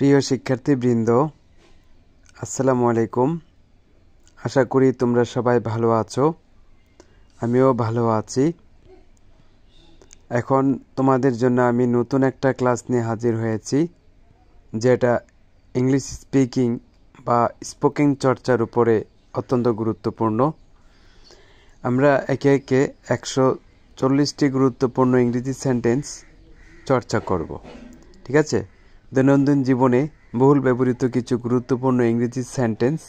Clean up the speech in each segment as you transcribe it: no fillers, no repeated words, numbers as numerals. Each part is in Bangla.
প্রিয় শিক্ষার্থীবৃন্দ, আসসালামু আলাইকুম। আশা করি তোমরা সবাই ভালো আছো। আমিও ভালো আছি। এখন তোমাদের জন্য আমি নতুন একটা ক্লাস নিয়ে হাজির হয়েছি, যেটা ইংলিশ স্পিকিং বা স্পোকেন চর্চার উপরে অত্যন্ত গুরুত্বপূর্ণ। আমরা একে একে 140টি গুরুত্বপূর্ণ ইংরেজি সেন্টেন্স চর্চা করব। ঠিক আছে? দৈনন্দিন জীবনে বহুল ব্যবহৃত কিছু গুরুত্বপূর্ণ ইংরেজি সেন্টেন্স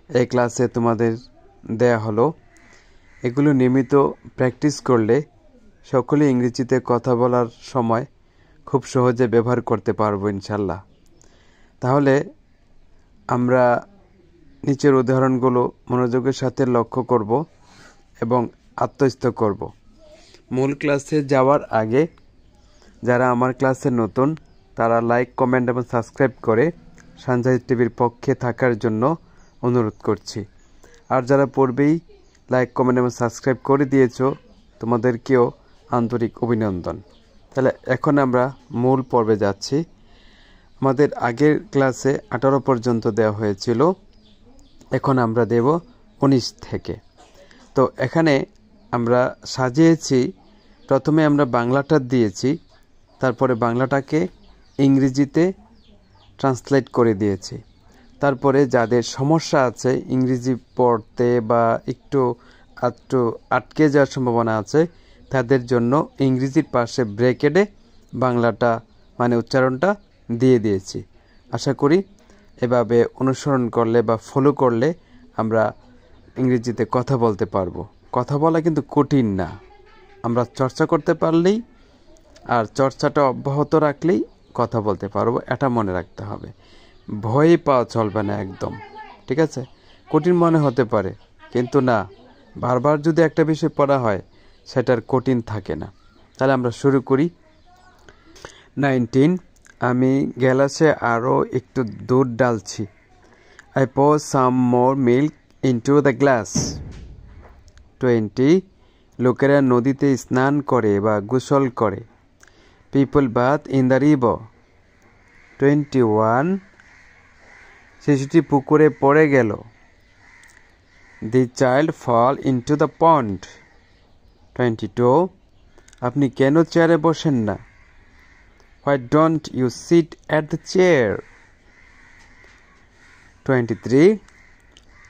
এই ক্লাসে তোমাদের দেয়া হলো। এগুলো নিয়মিত প্র্যাকটিস করলে সকলে ইংরেজিতে কথা বলার সময় খুব সহজে ব্যবহার করতে পারবো ইনশাল্লাহ। তাহলে আমরা নিচের উদাহরণগুলো মনোযোগের সাথে লক্ষ্য করব এবং আত্মস্থ করব। মূল ক্লাসে যাওয়ার আগে যারা আমার ক্লাসে নতুন, তারা লাইক, কমেন্ট এবং সাবস্ক্রাইব করে সানজাইজ টিভির পক্ষে থাকার জন্য অনুরোধ করছি। আর যারা পূর্বেই লাইক, কমেন্ট এবং সাবস্ক্রাইব করে দিয়েছো, তোমাদেরকেও আন্তরিক অভিনন্দন। তাহলে এখন আমরা মূল পর্বে যাচ্ছি। আমাদের আগের ক্লাসে 18 পর্যন্ত দেওয়া হয়েছিল, এখন আমরা দেব 19 থেকে। তো এখানে আমরা সাজিয়েছি, প্রথমে আমরা বাংলাটা দিয়েছি, তারপরে বাংলাটাকে ইংরেজিতে ট্রান্সলেট করে দিয়েছি। তারপরে যাদের সমস্যা আছে ইংরেজি পড়তে বা একটু আটকে যাওয়ার সম্ভাবনা আছে, তাদের জন্য ইংরেজির পাশে ব্র্যাকেটে বাংলাটা মানে উচ্চারণটা দিয়ে দিয়েছি। আশা করি এভাবে অনুসরণ করলে বা ফলো করলে আমরা ইংরেজিতে কথা বলতে পারবো। কথা বলা কিন্তু কঠিন না, আমরা চর্চা করতে পারলেই আর চর্চাটা অব্যাহত রাখলেই কথা বলতে পারবো, এটা মনে রাখতে হবে। ভয় পাওয়া চলবে না একদম। ঠিক আছে? কঠিন মনে হতে পারে, কিন্তু না, বারবার যদি একটা বিষয় পড়া হয় সেটার কঠিন থাকে না। তাহলে আমরা শুরু করি। 19, আমি গ্লাসে আরও একটু দুধ ঢালছি। I pour some more milk into the glass. 20, লোকেরা নদীতে স্নান করে বা গোসল করে। People bath in the river. 21, শিশুটি পুকুরে পড়ে গেল। The child fall into the pond. 22, আপনি কেন চেয়ারে বসেন না? Why don't you sit at the chair? 23,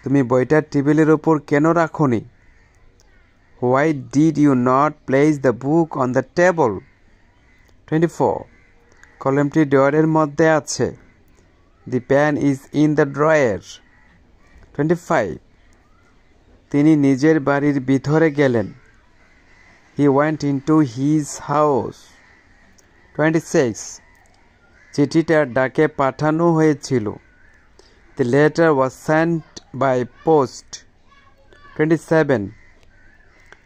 তুমি বইটা টেবিলের ওপর কেন রাখোনি? Why did you not place the book on the table? 24, কলমটি ড্রয়ারের মধ্যে আছে। The pen is in the drawer. 25, তিনি নিজের বাড়ির ভিতরে গেলেন। He went into his house. 26, চিঠিটা ডাকে পাঠানো হয়েছিল। The letter was sent by post. 27,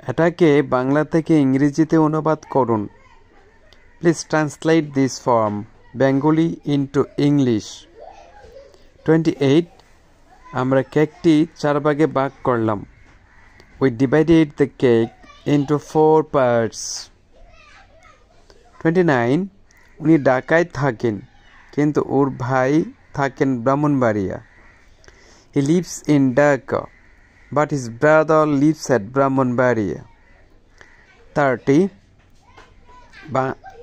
এটাকে বাংলা থেকে ইংরেজিতে অনুবাদ করুন। Please translate this from Bengali into English. 28, আমরা কেকটি 4 ভাগে ভাগ করলাম। We divided the cake into 4 parts. 29, উনি ঢাকায় থাকেন, কিন্তু ওর ভাই থাকেন Brahmanbaria. He lives in Dhaka, but his brother lives at Brahmanbaria. 30,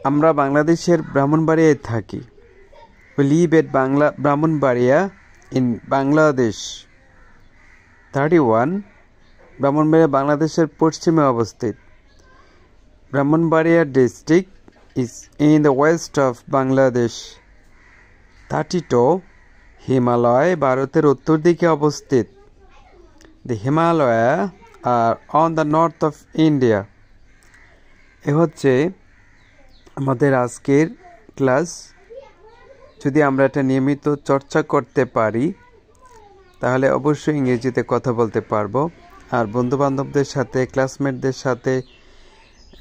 আমরা বাংলাদেশের ব্রাহ্মণবাড়িয়ায় থাকি। We live at Brahmanbaria in Bangladesh. 31, Brahmanbaria বাংলাদেশের পশ্চিমে অবস্থিত। Brahmanbaria district is in the west of Bangladesh. 32, Himalaya ভারতের উত্তর দিকে অবস্থিত। The Himalaya are on the north of India. এ হচ্ছে আমাদের আজকের ক্লাস। যদি আমরা এটা নিয়মিত চর্চা করতে পারি তাহলে অবশ্যই ইংরেজিতে কথা বলতে পারবো। আর বন্ধুবান্ধবদের সাথে, ক্লাসমেটদের সাথে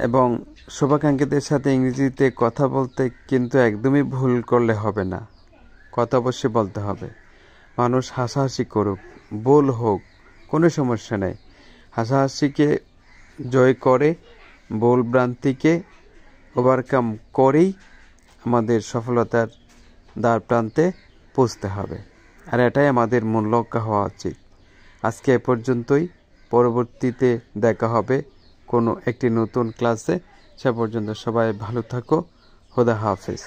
এবং শুভাকাঙ্ক্ষীদের সাথে ইংরেজিতে কথা বলতে কিন্তু একদমই ভুল করলে হবে না। কথা অবশ্যই বলতে হবে। মানুষ হাসাহাসি করুক, ভুল হোক, কোনো সমস্যা নেই। হাসাহাসিকে জয় করে, ভুল ভ্রান্তিকে ওভারকাম করেই আমাদের সফলতার দ্বার প্রান্তে পৌঁছতে হবে, আর এটাই আমাদের মূল লক্ষ্য হওয়া উচিত। আজকে এ পর্যন্তই, পরবর্তীতে দেখা হবে কোনো একটি নতুন ক্লাসে। সে পর্যন্ত সবাই ভালো থাকো। খোদা হাফেজ।